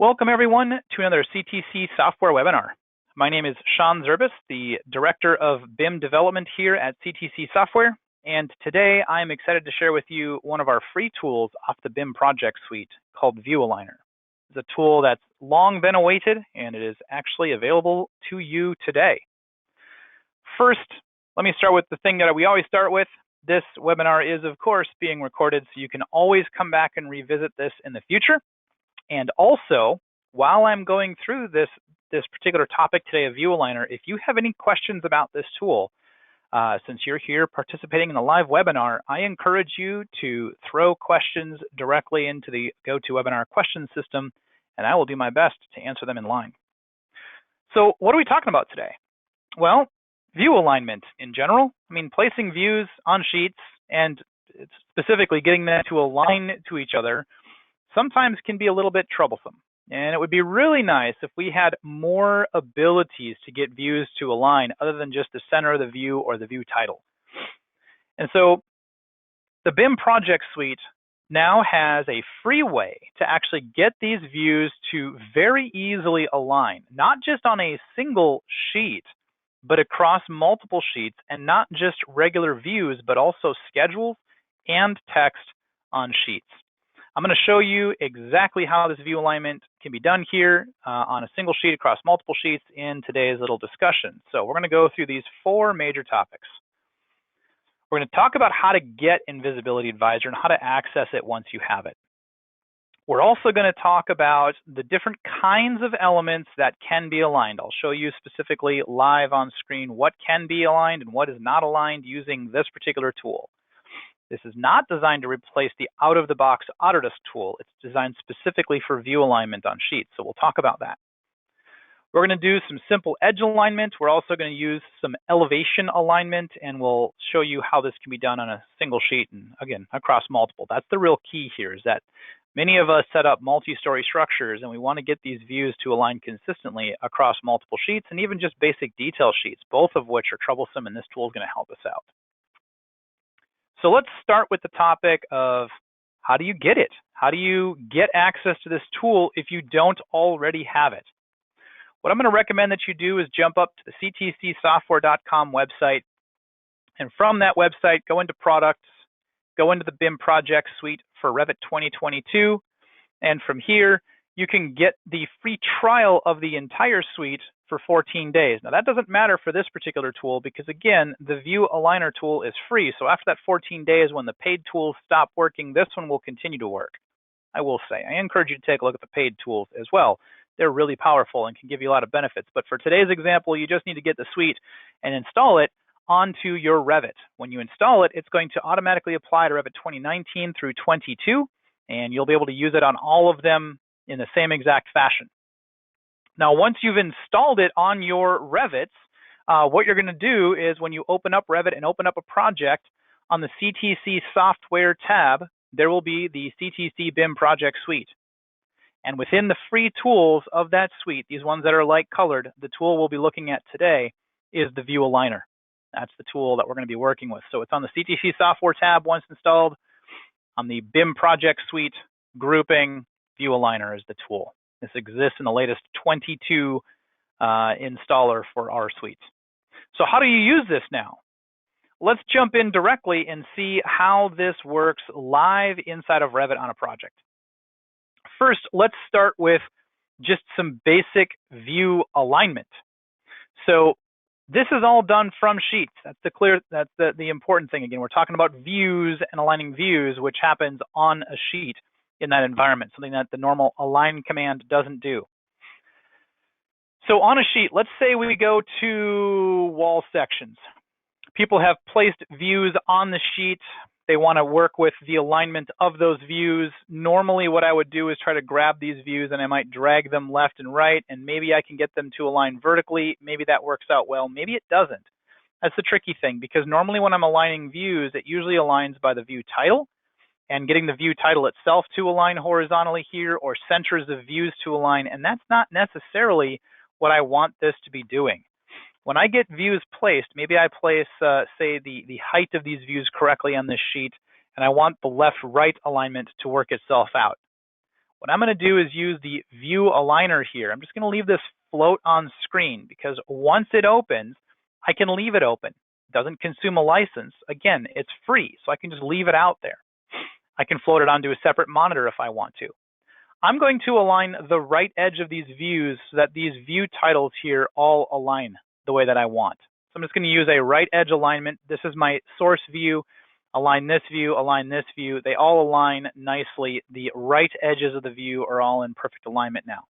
Welcome everyone to another CTC software webinar. My name is Sean Zerbis, the Director of BIM Development here at CTC Software, and today I'm excited to share with you one of our free tools off the BIM Project Suite called View Aligner. It's a tool that's long been awaited and it is actually available to you today. First, let me start with the thing that we always start with. This webinar is of course being recorded, so you can always come back and revisit this in the future. And also, while I'm going through this particular topic today of View Aligner, if you have any questions about this tool, since you're here participating in the live webinar, I encourage you to throw questions directly into the GoToWebinar question system, and I will do my best to answer them in line. So what are we talking about today? Well, view alignment in general. I mean, placing views on sheets and specifically getting them to align to each other sometimes can be a little bit troublesome. And it would be really nice if we had more abilities to get views to align other than just the center of the view or the view title. And so the BIM Project Suite now has a free way to actually get these views to very easily align, not just on a single sheet, but across multiple sheets, and not just regular views, but also schedules and text on sheets. I'm going to show you exactly how this view alignment can be done here on a single sheet across multiple sheets in today's little discussion. So we're going to go through these four major topics. We're going to talk about how to get Invisibility Advisor and how to access it once you have it. We're also going to talk about the different kinds of elements that can be aligned. I'll show you specifically live on screen what can be aligned and what is not aligned using this particular tool. This is not designed to replace the out-of-the-box Autodesk tool. It's designed specifically for view alignment on sheets, so we'll talk about that. We're going to do some simple edge alignment. We're also going to use some elevation alignment, and we'll show you how this can be done on a single sheet and, again, across multiple. That's the real key here, is that many of us set up multi-story structures, and we want to get these views to align consistently across multiple sheets and even just basic detail sheets, both of which are troublesome, and this tool is going to help us out. So let's start with the topic of how do you get it? How do you get access to this tool if you don't already have it? What I'm going to recommend that you do is jump up to the ctcsoftware.com website, and from that website, go into Products, go into the BIM Project Suite for Revit 2022, and from here, you can get the free trial of the entire suite for 14 days. Now that doesn't matter for this particular tool because again, the View Aligner tool is free. So after that 14 days, when the paid tools stop working, this one will continue to work. I will say, I encourage you to take a look at the paid tools as well. They're really powerful and can give you a lot of benefits. But for today's example, you just need to get the suite and install it onto your Revit. When you install it, it's going to automatically apply to Revit 2019 through 22, and you'll be able to use it on all of them in the same exact fashion. Now, once you've installed it on your Revits, what you're going to do is when you open up Revit and open up a project, on the CTC Software tab, there will be the CTC BIM Project Suite. And within the free tools of that suite, these ones that are light colored, the tool we'll be looking at today is the View Aligner. That's the tool that we're going to be working with. So it's on the CTC Software tab once installed. On the BIM Project Suite grouping, View Aligner is the tool. This exists in the latest 22 installer for our suite. So how do you use this now? Let's jump in directly and see how this works live inside of Revit on a project. First, let's start with just some basic view alignment. So this is all done from sheets. That's the important thing. Again, we're talking about views and aligning views, which happens on a sheet in that environment, something that the normal align command doesn't do. So on a sheet, let's say we go to wall sections. People have placed views on the sheet. They want to work with the alignment of those views. Normally what I would do is try to grab these views and I might drag them left and right, and maybe I can get them to align vertically. Maybe that works out well, maybe it doesn't. That's the tricky thing, because normally when I'm aligning views, it usually aligns by the view title, and getting the view title itself to align horizontally here, or centers of views to align, and that's not necessarily what I want this to be doing. When I get views placed, maybe I place, say, the height of these views correctly on this sheet, and I want the left-right alignment to work itself out. What I'm going to do is use the view aligner here. I'm just going to leave this float on screen because once it opens, I can leave it open. It doesn't consume a license. Again, it's free, so I can just leave it out there. I can float it onto a separate monitor if I want to. I'm going to align the right edge of these views so that these view titles here all align the way that I want. So I'm just going to use a right edge alignment. This is my source view. Align this view, align this view. They all align nicely. The right edges of the view are all in perfect alignment now.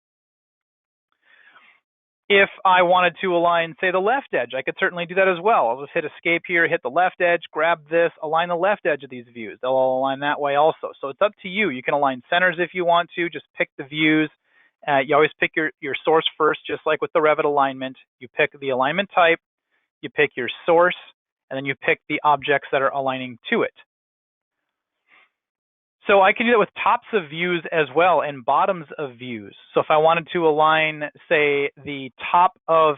If I wanted to align, say, the left edge, I could certainly do that as well. I'll just hit escape here, hit the left edge, grab this, align the left edge of these views. They'll all align that way also. So it's up to you. You can align centers if you want to. Just pick the views. You always pick your source first, just like with the Revit alignment. You pick the alignment type, you pick your source, and then you pick the objects that are aligning to it. So I can do that with tops of views as well and bottoms of views. So if I wanted to align, say, the top of,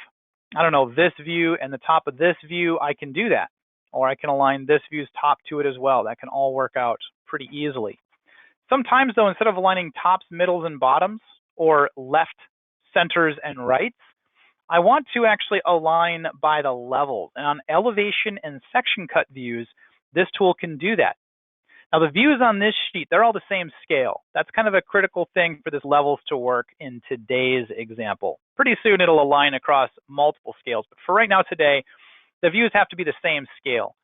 I don't know, this view and the top of this view, I can do that. Or I can align this view's top to it as well. That can all work out pretty easily. Sometimes, though, instead of aligning tops, middles, and bottoms, or left, centers, and rights, I want to actually align by the levels. And on elevation and section cut views, this tool can do that. Now, the views on this sheet, they're all the same scale. That's kind of a critical thing for this levels to work in today's example. Pretty soon, it'll align across multiple scales. But for right now today, the views have to be the same scale.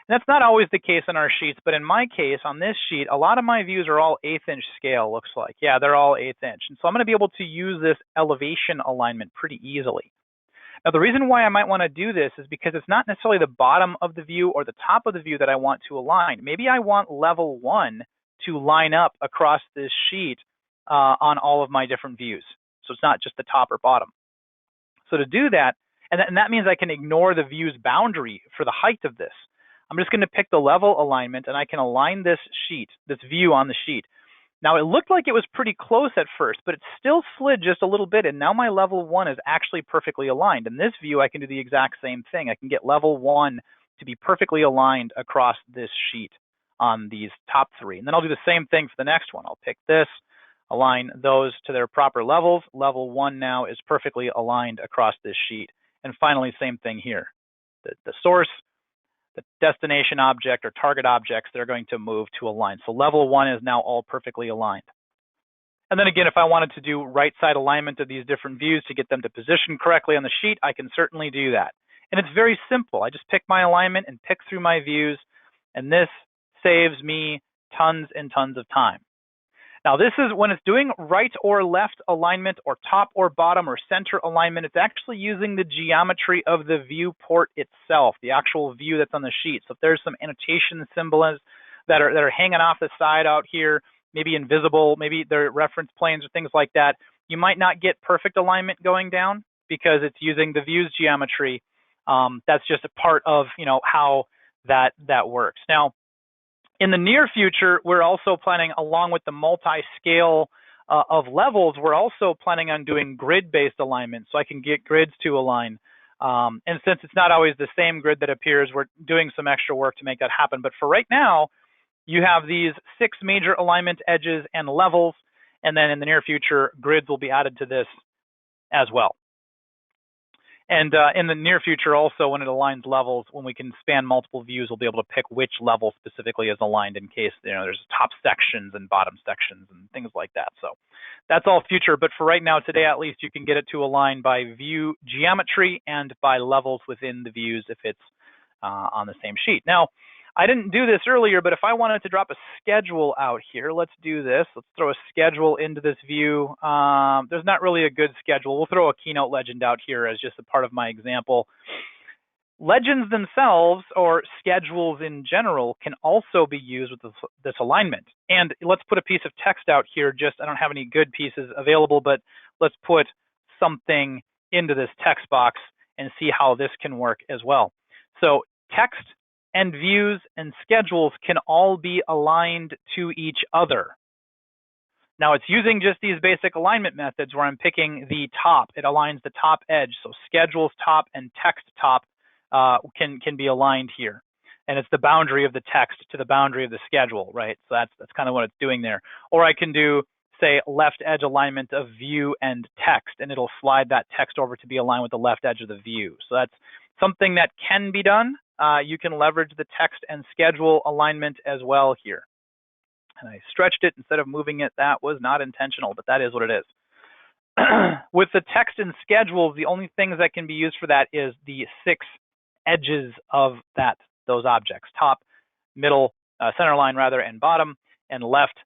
And that's not always the case in our sheets, but in my case, on this sheet, a lot of my views are all 1/8 inch scale, looks like. Yeah, they're all 1/8 inch. And so I'm going to be able to use this elevation alignment pretty easily. Now, the reason why I might want to do this is because it's not necessarily the bottom of the view or the top of the view that I want to align. Maybe I want level 1 to line up across this sheet on all of my different views. So it's not just the top or bottom. So to do that, and that means I can ignore the view's boundary for the height of this. I'm just going to pick the level alignment, and I can align this sheet, this view on the sheet. Now, it looked like it was pretty close at first, but it still slid just a little bit, and now my level 1 is actually perfectly aligned. In this view, I can do the exact same thing. I can get level 1 to be perfectly aligned across this sheet on these top 3. And then I'll do the same thing for the next one. I'll pick this, align those to their proper levels. Level 1 now is perfectly aligned across this sheet. And finally, same thing here. The source, the destination object or target objects, they're going to move to align. So level 1 is now all perfectly aligned. And then again, if I wanted to do right side alignment of these different views to get them to position correctly on the sheet, I can certainly do that. And it's very simple. I just pick my alignment and pick through my views, and this saves me tons and tons of time. Now, this is when it's doing right or left alignment or top or bottom or center alignment, it's actually using the geometry of the viewport itself, the actual view that's on the sheet. So if there's some annotation symbols that are hanging off the side out here, maybe invisible, maybe they're reference planes or things like that, you might not get perfect alignment going down because it's using the view's geometry. That's just a part of, how that works. Now, in the near future, we're also planning, along with the multi-scale of levels, we're also planning on doing grid-based alignment, so I can get grids to align. And since it's not always the same grid that appears, we're doing some extra work to make that happen. But for right now, you have these 6 major alignment edges and levels, and then in the near future, grids will be added to this as well. And in the near future also, when it aligns levels, when we can span multiple views, we'll be able to pick which level specifically is aligned in case there's top sections and bottom sections and things like that. So that's all future. But for right now, today at least, you can get it to align by view geometry and by levels within the views if it's on the same sheet. Now, I didn't do this earlier, but if I wanted to drop a schedule out here, let's do this. Let's throw a schedule into this view. There's not really a good schedule. We'll throw a keynote legend out here as just a part of my example. Legends themselves, or schedules in general, can also be used with this alignment. And let's put a piece of text out here. I don't have any good pieces available, but let's put something into this text box and see how this can work as well. So text and views and schedules can all be aligned to each other. Now, it's using just these basic alignment methods where I'm picking the top. It aligns the top edge. So schedules top and text top can be aligned here. And it's the boundary of the text to the boundary of the schedule, right? So that's kind of what it's doing there. Or I can do say, left edge alignment of view and text, and it'll slide that text over to be aligned with the left edge of the view. So that's something that can be done. You can leverage the text and schedule alignment as well here. And I stretched it instead of moving it. That was not intentional, but that is what it is. With the text and schedules, the only things that can be used for that is the 6 edges of those objects: top, middle, center line rather, and bottom, and left,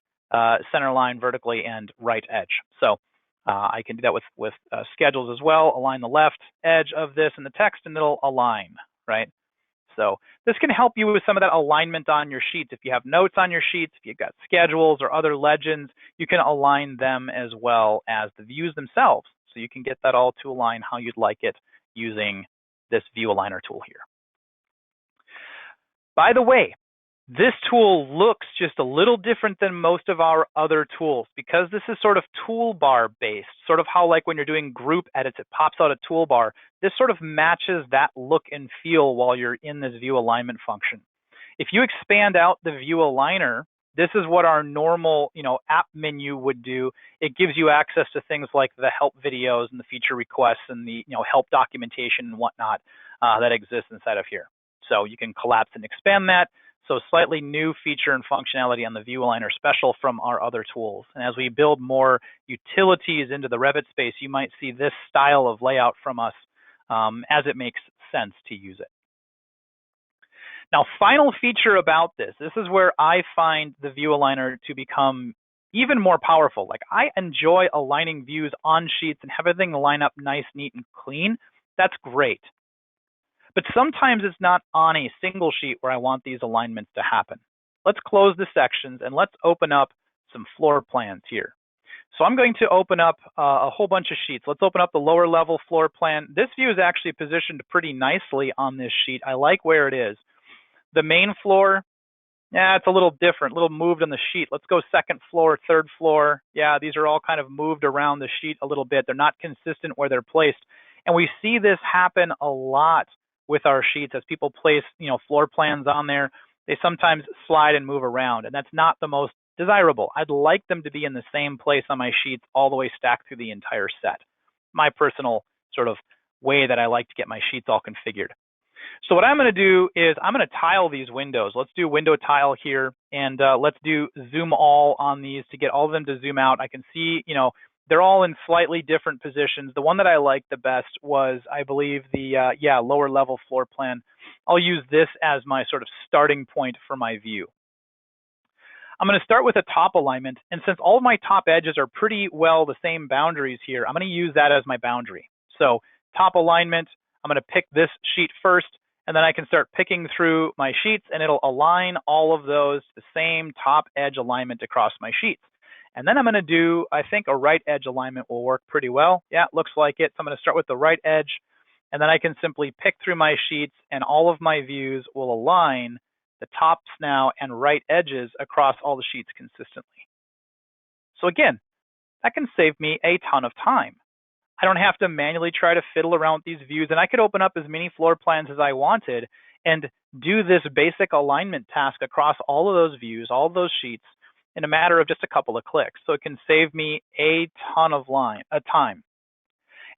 center line vertically, and right edge. So I can do that with schedules as well. Align the left edge of this in the text, and it'll align, right? So this can help you with some of that alignment on your sheets. If you have notes on your sheets, if you've got schedules or other legends, you can align them as well as the views themselves. So you can get that all to align how you'd like it using this view aligner tool here. By the way, this tool looks just a little different than most of our other tools because this is sort of toolbar based, sort of how like when you're doing group edits, it pops out a toolbar. This sort of matches that look and feel while you're in this view alignment function. If you expand out the view aligner, this is what our normal, app menu would do. It gives you access to things like the help videos and the feature requests and the, help documentation and whatnot that exists inside of here. So you can collapse and expand that. So slightly new feature and functionality on the view aligner, special from our other tools. And as we build more utilities into the Revit space, you might see this style of layout from us as it makes sense to use it. Now, final feature about this is where I find the view aligner to become even more powerful. Like, I enjoy aligning views on sheets and have everything line up nice, neat, and clean. That's great. But sometimes it's not on a single sheet where I want these alignments to happen. Let's close the sections and let's open up some floor plans here. So I'm going to open up a whole bunch of sheets. Let's open up the lower level floor plan. This view is actually positioned pretty nicely on this sheet. I like where it is. The main floor, it's a little different, a little moved on the sheet. Let's go second floor, third floor. Yeah, these are all kind of moved around the sheet a little bit. They're not consistent where they're placed. And we see this happen a lot with our sheets as people place, floor plans on there. They sometimes slide and move around, and that's not the most desirable. I'd like them to be in the same place on my sheets all the way stacked through the entire set. My personal sort of way that I like to get my sheets all configured. So what I'm going to do is I'm going to tile these windows. Let's do window tile here, and let's do zoom all on these to get all of them to zoom out. I can see, they're all in slightly different positions. The one that I liked the best was, I believe, the lower level floor plan. I'll use this as my sort of starting point for my view. I'm going to start with a top alignment, and since all of my top edges are pretty well the same boundaries here, I'm going to use that as my boundary. So top alignment, I'm going to pick this sheet first, and then I can start picking through my sheets, and it'll align all of those to the same top edge alignment across my sheets. And then I'm going to do, I think a right edge alignment will work pretty well. Yeah, it looks like it. So I'm going to start with the right edge, and then I can simply pick through my sheets, and all of my views will align the tops now and right edges across all the sheets consistently. So again, that can save me a ton of time. I don't have to manually try to fiddle around with these views, and I could open up as many floor plans as I wanted and do this basic alignment task across all of those views, all of those sheets, in a matter of just a couple of clicks. So it can save me a ton of time.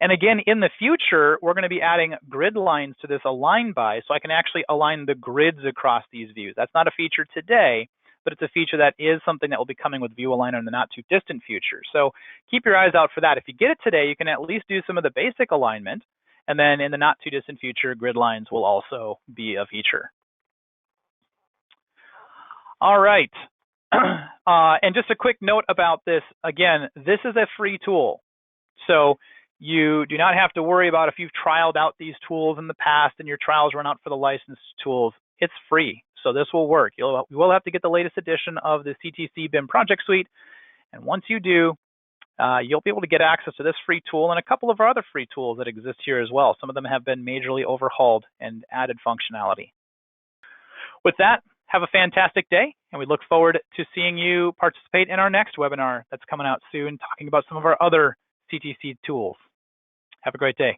And again, in the future, we're going to be adding grid lines to this align by, so I can actually align the grids across these views. That's not a feature today, but it's a feature that is something that will be coming with View Aligner in the not too distant future. So keep your eyes out for that. If you get it today, you can at least do some of the basic alignment, and then in the not too distant future, grid lines will also be a feature. All right. And just a quick note about this, again, this is a free tool. So you do not have to worry about if you've trialed out these tools in the past and your trials run out for the licensed tools. It's free, so this will work. You will have to get the latest edition of the CTC BIM Project Suite, and once you do, you'll be able to get access to this free tool and a couple of our other free tools that exist here as well. Some of them have been majorly overhauled and added functionality. With that, have a fantastic day, and we look forward to seeing you participate in our next webinar that's coming out soon, talking about some of our other CTC tools. Have a great day.